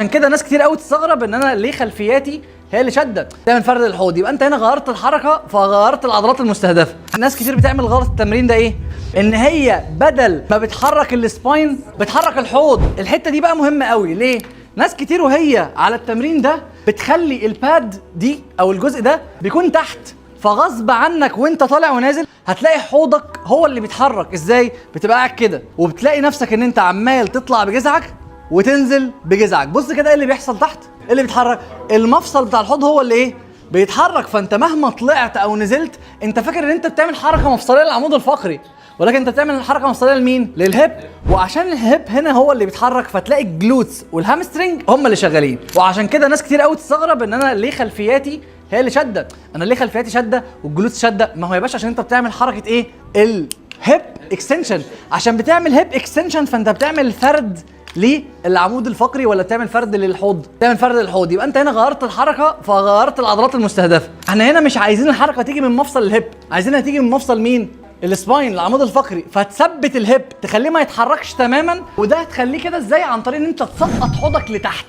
عشان كده ناس كتير قوي تستغرب ان انا ليه خلفياتي هي اللي شاده تعمل فرد الحوض. يبقى انت هنا غيرت الحركه فغيرت العضلات المستهدفه. ناس كتير بتعمل غلط التمرين ده ايه؟ ان هي بدل ما بتحرك السباين بتحرك الحوض. الحته دي بقى مهمه قوي. ليه؟ ناس كتير وهي على التمرين ده بتخلي الباد دي او الجزء ده بيكون تحت، فغصب عنك وانت طالع ونازل هتلاقي حوضك هو اللي بيتحرك. ازاي؟ بتبقى قاعد كده وبتلاقي نفسك ان انت عمال تطلع بجذعك وتنزل بجذعك. بص كده ايه اللي بيحصل تحت؟ ايه اللي بيتحرك؟ المفصل بتاع الحوض هو اللي ايه؟ بيتحرك. فانت مهما طلعت او نزلت انت فاكر ان انت بتعمل حركه مفصليه للعمود الفقري، ولكن انت بتعمل حركه مفصليه لمين؟ للهيب. وعشان الهيب هنا هو اللي بيتحرك فتلاقي الجلوتس والهامسترنج هم اللي شغالين. وعشان كده ناس كتير قوي تستغرب ان انا ليه خلفياتي هي اللي شاده. انا ليه خلفياتي شاده والجلوتس شاده؟ ما هو يا باشا عشان انت بتعمل حركه ايه؟ الهيب اكستنشن. عشان بتعمل هيب اكستنشن فانت بتعمل فرد للعمود الفقري ولا بتعمل فرد للحوض؟ تعمل فرد للحوض. يبقى انت هنا غيرت الحركه فغيرت العضلات المستهدفه. احنا هنا مش عايزين الحركه تيجي من مفصل الهيب، عايزينها تيجي من مفصل مين؟ السباين، العمود الفقري. فتثبت الهيب تخليه ما يتحركش تماما. وده هتخليه كده ازاي؟ عن طريق ان انت تسقط حوضك لتحت.